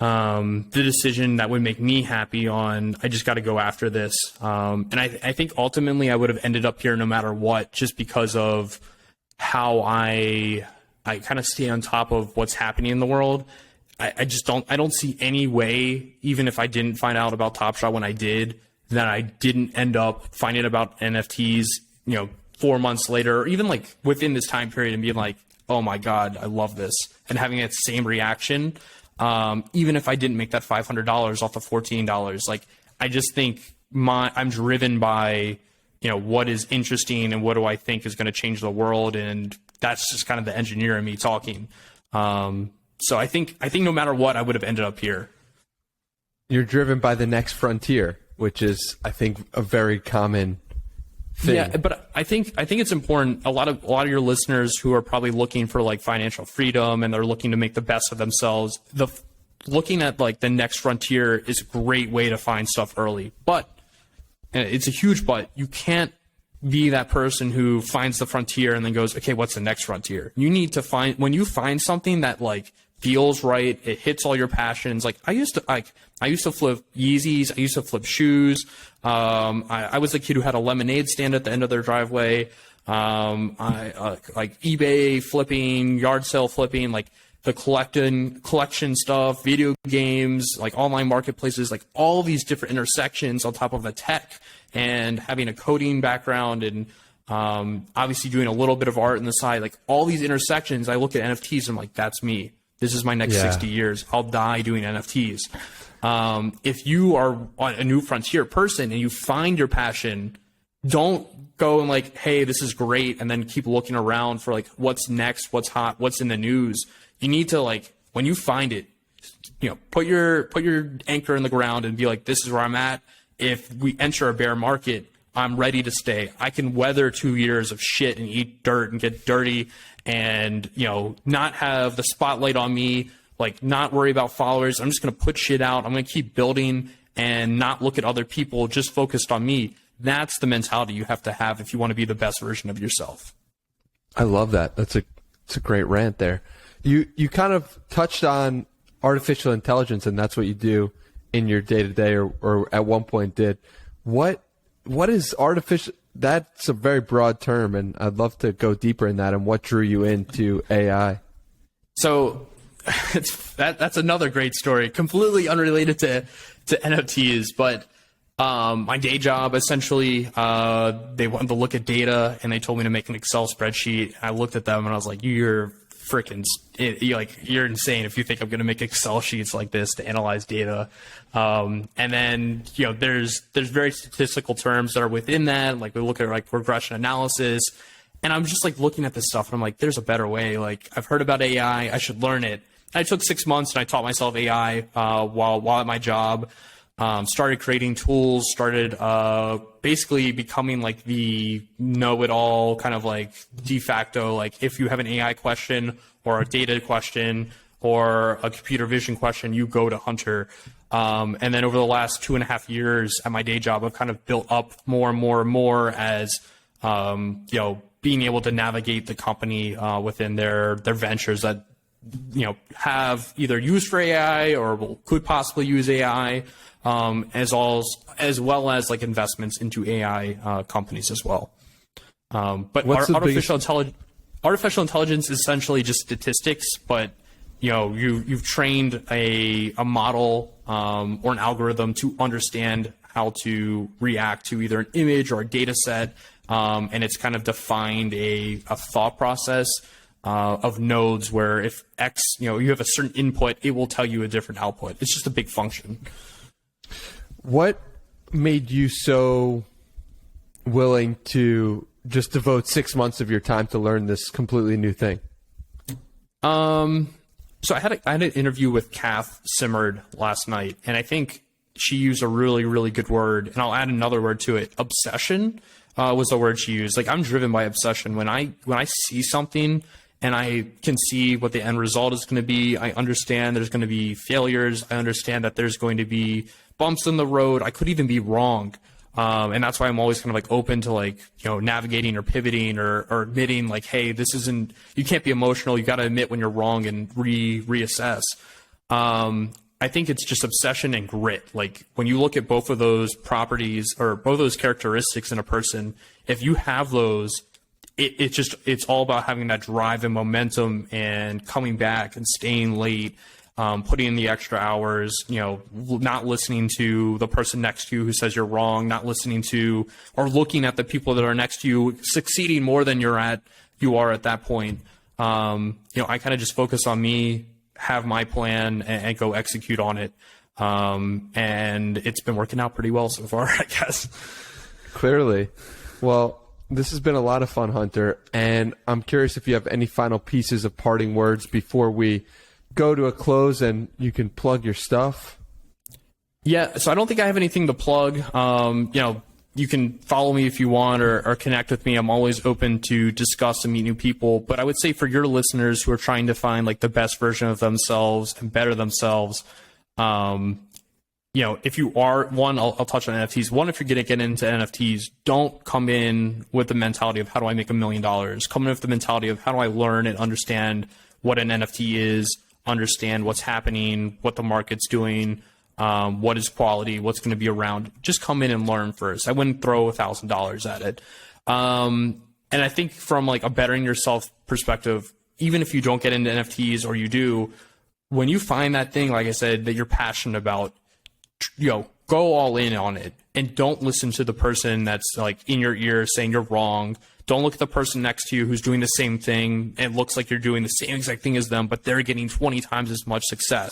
the decision that would make me happy on, I just got to go after this. And I think ultimately I would have ended up here no matter what, just because of how I kind of stay on top of what's happening in the world. I don't see any way, even if I didn't find out about Top Shot when I did, that I didn't end up finding about NFTs, 4 months later, or even like within this time period, and being like, oh my God, I love this, and having that same reaction. Even if I didn't make that $500 off the $14, like, I just think I'm driven by, what is interesting and what do I think is going to change the world. And that's just kind of the engineer in me talking. So I think no matter what, I would have ended up here. You're driven by the next frontier, which is, I think, a very common thing. Yeah, but I think it's important. A lot of your listeners who are probably looking for like financial freedom and they're looking to make the best of themselves, looking at like the next frontier is a great way to find stuff early. But, and it's a huge but, you can't be that person who finds the frontier and then goes, okay, what's the next frontier? You need to when you find something that like feels right, it hits all your passions. Like I used to flip Yeezys, I used to flip shoes. I was the kid who had a lemonade stand at the end of their driveway. I like eBay flipping, yard sale flipping, like the collection stuff, video games, like online marketplaces, like all these different intersections on top of the tech, and having a coding background, and obviously doing a little bit of art on the side, like all these intersections. I look at NFTs and I'm like, that's me. This is my next 60 years. I'll die doing NFTs. If you are a new frontier person and you find your passion, don't go and like, hey, this is great, and then keep looking around for like what's next, what's hot, what's in the news. You need to, like, when you find it, put your anchor in the ground and be like, this is where I'm at. If we enter a bear market, I'm ready to stay. I can weather 2 years of shit and eat dirt and get dirty and, not have the spotlight on me, like not worry about followers. I'm just going to put shit out. I'm going to keep building and not look at other people, just focused on me. That's the mentality you have to have if you want to be the best version of yourself. I love that. It's a great rant there. You kind of touched on artificial intelligence, and that's what you do in your day-to-day, or at one point did. What is artificial? That's a very broad term, and I'd love to go deeper in that, and what drew you into AI. So that's another great story, completely unrelated to NFTs, but my day job, essentially, they wanted to look at data, and they told me to make an Excel spreadsheet. I looked at them and I was like, you're insane if you think I'm going to make Excel sheets like this to analyze data. And then, there's very statistical terms that are within that. Like we look at like regression analysis, and I'm just like looking at this stuff and I'm like, there's a better way. Like I've heard about AI, I should learn it. I took 6 months and I taught myself AI, while at my job. Started creating tools, started basically becoming like the know-it-all, kind of like de facto, like if you have an AI question or a data question or a computer vision question, you go to Hunter. And then over the last 2.5 years at my day job, I've kind of built up more and more and more as, being able to navigate the company within their ventures that, have either used for AI or could possibly use AI. As well as like investments into AI companies as well. But artificial intelligence is essentially just statistics, but you've trained a model or an algorithm to understand how to react to either an image or a data set, and it's kind of defined a thought process of nodes where if X, you have a certain input, it will tell you a different output. It's just a big function. What made you so willing to just devote 6 months of your time to learn this completely new thing? So I had an interview with Kath Simmerd last night, and I think she used a really, really good word, and I'll add another word to it. Obsession was the word she used. Like, I'm driven by obsession. When I see something and I can see what the end result is going to be, I understand there's going to be failures. I understand that there's going to be bumps in the road. I could even be wrong. And that's why I'm always kind of like open to like, navigating or pivoting or admitting like, hey, this isn't, you can't be emotional. You got to admit when you're wrong and reassess. I think it's just obsession and grit. Like when you look at both of those properties or both of those characteristics in a person, if you have those, it's all about having that drive and momentum and coming back and staying late, putting in the extra hours, not listening to the person next to you who says you're wrong, not listening to or looking at the people that are next to you succeeding more than you are at that point. I kind of just focus on me, have my plan and go execute on it. And it's been working out pretty well so far, I guess. Clearly. Well, this has been a lot of fun, Hunter, and I'm curious if you have any final pieces of parting words before we go to a close and you can plug your stuff. Yeah, so I don't think I have anything to plug. You can follow me if you want or connect with me. I'm always open to discuss and meet new people. But I would say for your listeners who are trying to find like the best version of themselves and better themselves, if you are I'll touch on NFTs. One, if you're going to get into NFTs, don't come in with the mentality of how do I make $1 million? Come in with the mentality of how do I learn and understand what an NFT is, understand what's happening, what the market's doing, what is quality, what's going to be around. Just come in and learn first. I wouldn't throw $1,000 at it. And I think from like a bettering yourself perspective, even if you don't get into NFTs or you do, when you find that thing, like I said, that you're passionate about, go all in on it and don't listen to the person that's like in your ear saying you're wrong. Don't look at the person next to you who's doing the same thing and looks like you're doing the same exact thing as them, but they're getting 20 times as much success.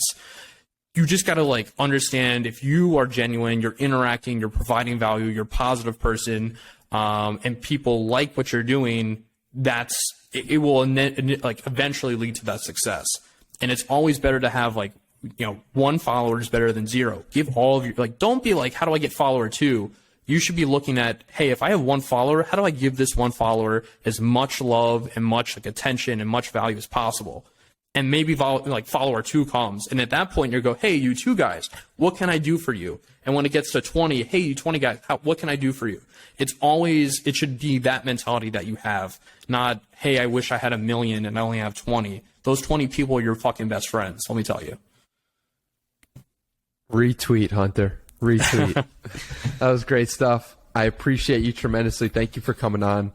You just got to like understand if you are genuine, you're interacting, you're providing value, you're a positive person, and people like what you're doing, it will like eventually lead to that success. And it's always better to have like, 1 follower is better than 0. Give all of your, like, don't be like, how do I get follower 2? You should be looking at, hey, if I have 1 follower, how do I give this 1 follower as much love and much like attention and much value as possible? And maybe follower 2 comes. And at that point, you go, hey, you 2 guys, what can I do for you? And when it gets to 20, hey, you 20 guys, what can I do for you? It should be that mentality that you have, not, hey, I wish I had 1 million and I only have 20. Those 20 people are your fucking best friends, let me tell you. Retweet, Hunter. Retweet. That was great stuff. I appreciate you tremendously. Thank you for coming on.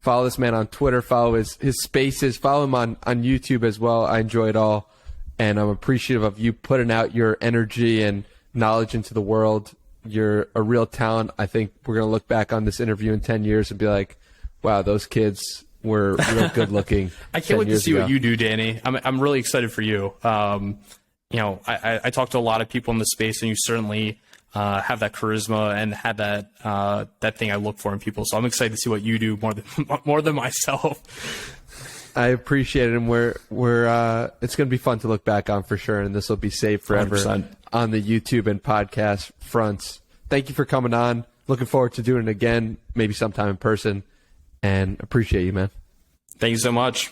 Follow this man on Twitter. Follow his spaces. Follow him on YouTube as well. I enjoy it all. And I'm appreciative of you putting out your energy and knowledge into the world. You're a real talent. I think we're going to look back on this interview in 10 years and be like, wow, those kids were real good looking. I can't wait to see what you do, Danny. I'm really excited for you. I talk to a lot of people in the space, and you certainly have that charisma and had that thing I look for in people. So I'm excited to see what you do more than myself. I appreciate it, and we're it's going to be fun to look back on for sure, and this will be saved forever 100%. On the YouTube and podcast fronts. Thank you for coming on. Looking forward to doing it again, maybe sometime in person, and appreciate you, man. Thank you so much.